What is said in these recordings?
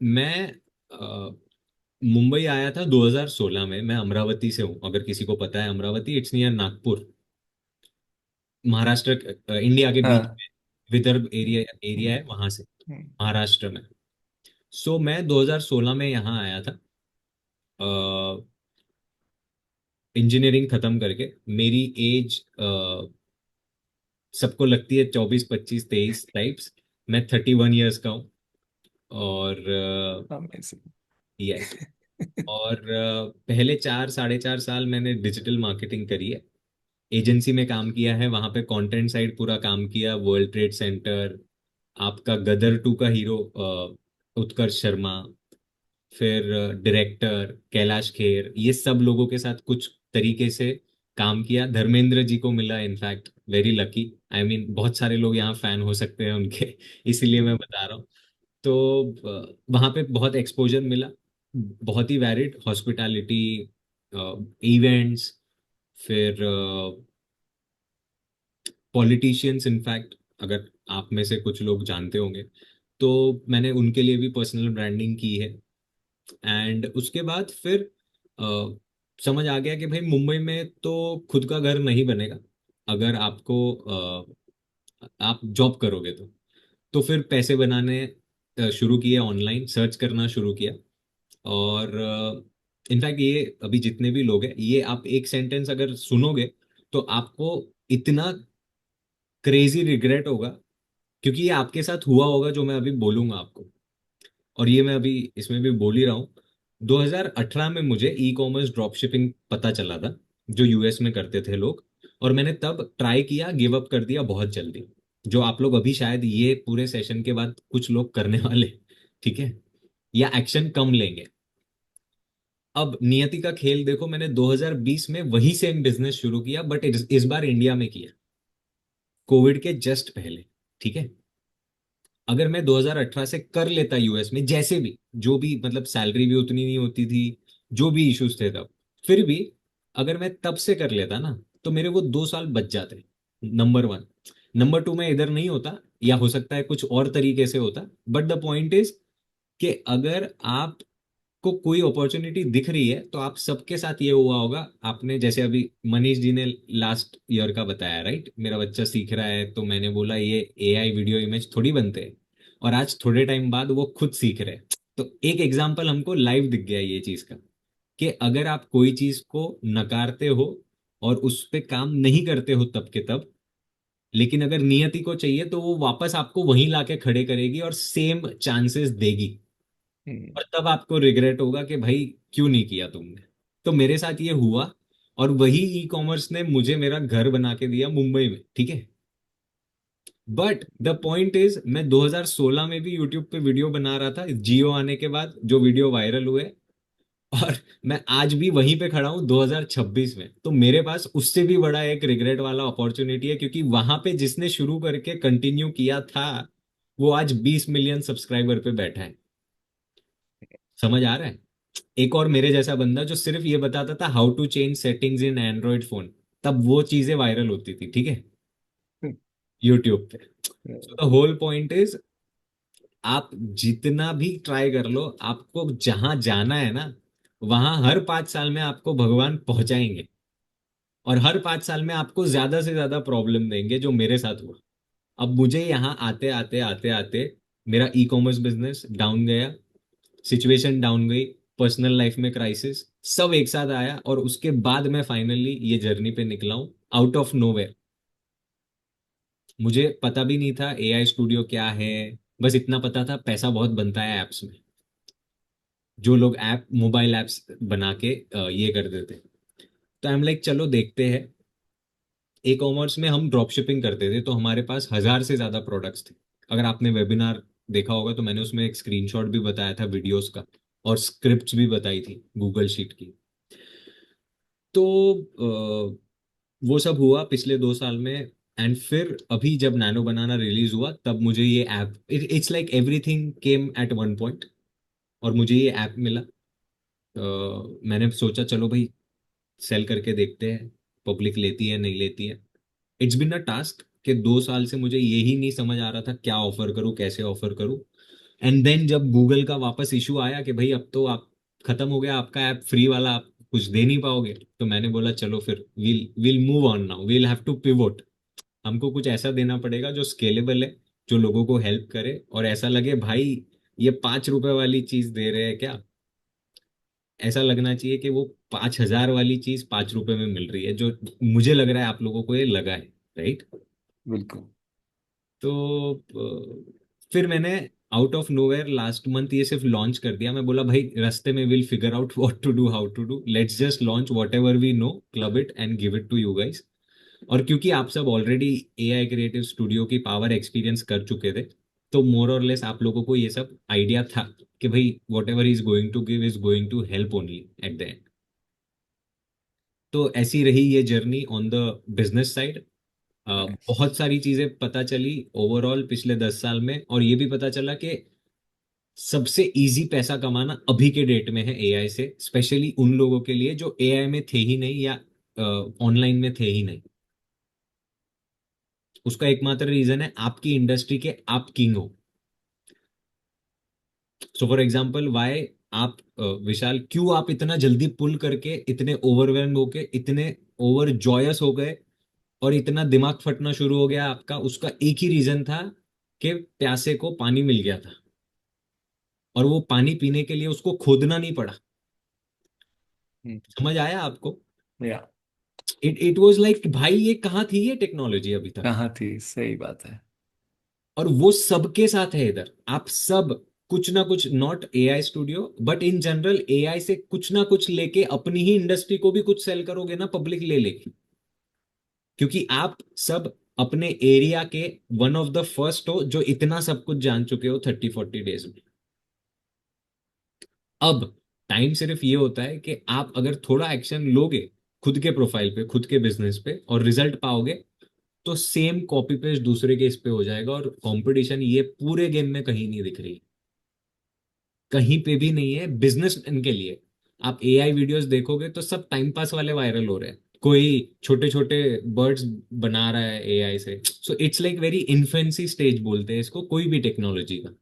मैं मुंबई आया था 2016 में। मैं अमरावती से हूँ, अगर किसी को पता है। Amravati it's near Nagpur, Maharashtra, India के बीच हाँ। में। विदर्भ एरिया है वहां से, हम्म। महाराष्ट्र में। सो मैं 2016 में यहाँ आया था, इंजीनियरिंग खत्म करके। मेरी एज सबको लगती है 24 25 23 टाइप्स। मैं 31 ईयर्स का हूँ। और अमेजिंग। यस। और पहले 4 साढ़े 4 साल मैंने डिजिटल मार्केटिंग करी है। एजेंसी में काम किया है, वहां पे कंटेंट साइड पूरा काम किया। वर्ल्ड ट्रेड सेंटर, आपका गदर टू का हीरो उत्कर्ष शर्मा, फिर डायरेक्टर कैलाश खेर, ये सब लोगों के साथ कुछ तरीके से काम किया। धर्मेंद्र जी को मिला, in fact very lucky. I mean बहुत सारे लोग यहाँ फैन हो सकते हैं उनके इसीलिए मैं बता रहा हूँ। तो वहाँ पे बहुत एक्सपोजर मिला, बहुत ही वैलिड हॉस्पिटैलिटी, इवेंट्स, फिर पॉलिटिशियंस। इनफैक्ट अगर आप में से कुछ लोग जानते होंगे, तो मैंने उनके लिए भी पर्सनल ब्रांडिंग की है। एंड उसके बाद फिर अ, समझ आ गया कि भाई मुंबई में तो खुद का घर नहीं बनेगा अगर आपको आप जॉब करोगे तो फिर पैसे बनाने शुरू किए, ऑनलाइन सर्च करना शुरू किया। और इनफैक्ट ये अभी जितने भी लोग हैं, ये आप एक सेंटेंस अगर सुनोगे तो आपको इतना क्रेजी रिग्रेट होगा, क्योंकि ये आपके साथ हुआ होगा जो मैं अभी बोलूंगा आपको। और ये मैं अभी इसमें भी बोल ही रहा हूँ। 2018 में मुझे ई कॉमर्स ड्रॉप शिपिंग पता चला था, जो यूएस में करते थे लोग। और मैंने तब ट्राई किया, गिव अप कर दिया बहुत जल्दी। जो आप लोग अभी शायद ये पूरे सेशन के बाद कुछ लोग करने वाले, ठीक है, या एक्शन कम लेंगे। अब नियति का खेल देखो, मैंने 2020 में वही सेम बिजनेस शुरू किया, बट इस बार इंडिया में किया, कोविड के जस्ट पहले। ठीक है। अगर मैं 2018 से कर लेता यूएस में, जैसे भी जो भी, मतलब सैलरी भी उतनी नहीं होती थी, जो भी इश्यूज थे तब, फिर भी अगर मैं तब से कर लेता ना, तो मेरे वो 2 साल बच जाते। Number one. नंबर टू, मैं इधर नहीं होता, या हो सकता है कुछ और तरीके से होता। बट द पॉइंट इज कि अगर आपको कोई अपॉर्चुनिटी दिख रही है, तो आप सबके साथ ये हुआ होगा। आपने जैसे अभी मनीष जी ने लास्ट ईयर का बताया, राइट, मेरा बच्चा सीख रहा है, तो मैंने बोला ये एआई वीडियो इमेज थोड़ी बनते हैं। और आज थोड़े टाइम बाद वो खुद सीख रहे हैं। तो एक एग्जाम्पल हमको लाइव दिख गया ये चीज का, कि अगर आप कोई चीज को नकारते हो और उस पे काम नहीं करते हो तब के तब, लेकिन अगर नियति को चाहिए तो वो वापस आपको वहीं लाके खड़े करेगी और सेम चांसेस देगी। हम्म। और तब आपको रिग्रेट होगा कि भाई क्यों नहीं किया तुमने। तो मेरे साथ ये हुआ, और वही ई कॉमर्स ने मुझे मेरा घर बना के दिया मुंबई में, ठीक है। बट द पॉइंट इज, मैं 2016 में भी यूट्यूब पे वीडियो बना रहा था, जियो आने के बाद जो वीडियो वायरल हुए। और मैं आज भी वहीं पे खड़ा हूँ 2026 में। तो मेरे पास उससे भी बड़ा एक रिग्रेट वाला अपॉर्चुनिटी है, क्योंकि वहां पे जिसने शुरू करके कंटिन्यू किया था, वो आज 20 मिलियन सब्सक्राइबर पे बैठा है। समझ आ रहा है? एक और मेरे जैसा बंदा जो सिर्फ ये बताता था how to change settings in Android phone, तब वो चीजें वायरल होती थी, ठीक है, यूट्यूब पे। So the whole point is, आप जितना भी ट्राई कर लो, आपको जहां जाना है ना, वहां हर 5 साल में आपको भगवान पहुंचाएंगे। और हर 5 साल में आपको ज्यादा से ज्यादा प्रॉब्लम देंगे, जो मेरे साथ हुआ। अब मुझे यहाँ आते आते आते आते मेरा ई कॉमर्स बिजनेस डाउन गया, सिचुएशन डाउन गई, पर्सनल लाइफ में क्राइसिस, सब एक साथ आया। और उसके बाद मैं फाइनली ये जर्नी पे निकला हूँ, आउट ऑफ नोवेयर। मुझे पता भी नहीं था एआई स्टूडियो क्या है। बस इतना पता था पैसा बहुत बनता है एप्स में, जो लोग ऐप, मोबाइल एप्स बना के ये कर देते। तो आई एम लाइक, चलो देखते हैं। ई कॉमर्स में हम ड्रॉप शिपिंग करते थे, तो हमारे पास 1,000 से ज्यादा प्रोडक्ट्स थे। अगर आपने वेबिनार देखा होगा तो मैंने उसमें एक स्क्रीनशॉट भी बताया था वीडियोस का, और स्क्रिप्ट्स भी बताई थी गूगल शीट की। तो वो सब हुआ पिछले 2 साल में। एंड फिर अभी जब नैनो बनाना रिलीज हुआ, तब मुझे ये app, it's like everything came at one point, और मुझे ये ऐप मिला। मैंने सोचा चलो भाई सेल करके देखते हैं, पब्लिक लेती है नहीं लेती है। इट्स बिन अ टास्क कि 2 साल से मुझे यही नहीं समझ आ रहा था क्या ऑफर करूं, कैसे ऑफर करूं। एंड देन जब गूगल का वापस इशू आया कि भाई अब तो आप खत्म हो गया आपका ऐप फ्री वाला, आप कुछ दे नहीं पाओगे, तो मैंने बोला चलो फिर we'll we'll move on now, we'll have to pivot. हमको कुछ ऐसा देना पड़ेगा जो स्केलेबल है, जो लोगों को हेल्प करे और ऐसा लगे भाई ये 5 रुपए वाली चीज दे रहे हैं क्या। ऐसा लगना चाहिए कि वो 5,000 वाली चीज 5 रुपए में मिल रही है, जो मुझे लग रहा है आप लोगों को ये लगा है, राइट। बिल्कुल। तो फिर मैंने out of nowhere last month ये सिर्फ लॉन्च कर दिया। मैं बोला भाई रास्ते में we'll figure out what to do, how to do, let's just launch whatever we know, club it and give it to you guys. और क्योंकि आप सब ऑलरेडी एआई क्रिएटिव स्टूडियो की पावर एक्सपीरियंस कर चुके थे, तो मोर और लेस आप लोगों को ये सब आइडिया था कि भाई whatever is going to give is going to help only at the end. तो ऐसी रही ये journey on the business side. Nice. बहुत सारी चीजें पता चली ओवरऑल पिछले 10 साल में, और ये भी पता चला कि सबसे इजी पैसा कमाना अभी के डेट में है एआई से, स्पेशली उन लोगों के लिए जो एआई में थे ही नहीं या ऑनलाइन में थे ही नहीं। उसका एकमात्र रीजन है आपकी इंडस्ट्री के आप किंग हो। सो फॉर एग्जाम्पल वाई आप विशाल, क्यों आप इतना जल्दी पुल करके इतने ओवरवेल्म होके इतने ओवर जॉयस हो गए और इतना दिमाग फटना शुरू हो गया आपका, उसका एक ही रीजन था कि प्यासे को पानी मिल गया था, और वो पानी पीने के लिए उसको खोदना नहीं पड़ा। हम्म, समझ आया आपको। या इट वाज लाइक भाई ये कहाँ थी ये टेक्नोलॉजी अभी तक। कहाँ थी, सही बात है। और वो सबके साथ है इधर, आप सब कुछ ना कुछ, not AI studio but in general AI से कुछ ना कुछ लेके अपनी ही इंडस्ट्री को भी कुछ सेल करोगे ना, पब्लिक ले लेगी। क्योंकि आप सब अपने एरिया के वन ऑफ द फर्स्ट हो जो इतना सब कुछ जान चुके हो 30-40 डेज में। अब टाइम सिर्फ ये होता है कि आप अगर थोड़ा एक्शन लोगे खुद के प्रोफाइल पे, खुद के बिजनेस पे, और रिजल्ट पाओगे, तो सेम कॉपी पेस्ट दूसरे के इस पे हो जाएगा, और कंपटीशन ये पूरे गेम में कहीं नहीं दिख रही, कहीं पे भी नहीं है बिजनेसमैन के लिए। आप एआई वीडियोस देखोगे तो सब टाइम पास वाले वायरल हो रहे हैं, कोई छोटे छोटे बर्ड्स बना रहा है एआई से। So it's like very infancy stage बोलते हैं इसको, कोई भी टेक्नोलॉजी का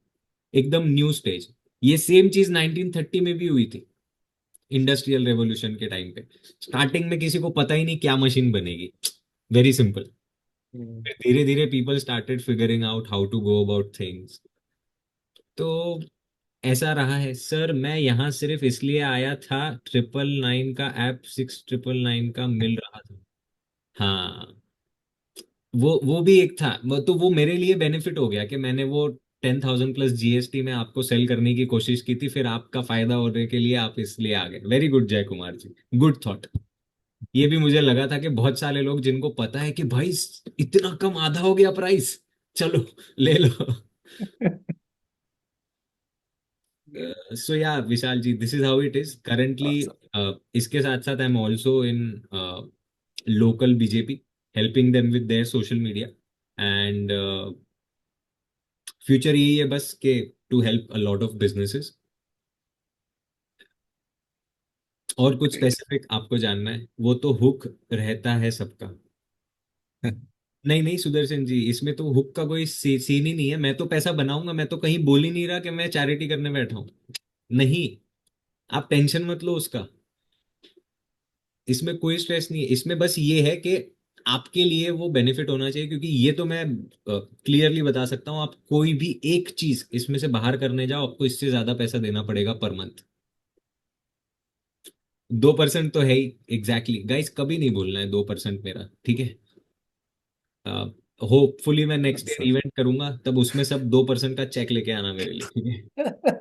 एकदम न्यू स्टेज। ये सेम चीज 1930 में भी हुई थी, इंडस्ट्रियल रेवोल्यूशन के टाइम पे। स्टार्टिंग में किसी को पता ही नहीं क्या मशीन बनेगी, वेरी सिंपल। हम्म, फिर धीरे धीरे people started figuring out how to go about things. तो ऐसा रहा है सर। मैं यहाँ सिर्फ इसलिए आया था, 999 का ऐप 6,999 का मिल रहा था। हाँ, वो भी एक था, तो वो मेरे लिए बेनिफिट हो गया कि मैंने वो 10,000 प्लस जीएसटी में आपको सेल करने की कोशिश की थी, फिर आपका फायदा होने के लिए आप इसलिए आ गए। वेरी गुड जय कुमार जी, गुड थॉट। ये भी मुझे लगा था कि बहुत सारे लोग जिनको पता है कि भाई इतना कम, आधा हो गया प्राइस, चलो ले लो। सो या Vishal ji, this is how it is currently. awesome. इसके साथ साथ I am also in local BJP, helping them with their social media, and future यही है बस के to help a lot of businesses. और कुछ Great. स्पेसिफिक आपको जानना है वो तो हुक रहता है सबका। नहीं नहीं सुदर्शन जी, इसमें तो हुक का कोई सीन ही नहीं है। मैं तो पैसा बनाऊंगा, मैं तो कहीं बोल ही नहीं रहा कि मैं चैरिटी करने बैठा हूँ। नहीं, आप टेंशन मत लो उसका। इसमें कोई स्ट्रेस नहीं है, इसमें बस ये है कि आपके लिए वो बेनिफिट होना चाहिए, क्योंकि ये तो मैं क्लियरली बता सकता हूँ, आप कोई भी एक चीज इसमें से बाहर करने जाओ आपको इससे ज्यादा पैसा देना पड़ेगा पर मंथ। 2% तो है ही। एग्जैक्टली गाइस, कभी नहीं भूलना है 2% मेरा, ठीक है। होपफुली मैं नेक्स्ट ईयर Awesome. इवेंट करूंगा, तब उसमें सब 2% का चेक लेके आना मेरे लिए, ठीक है।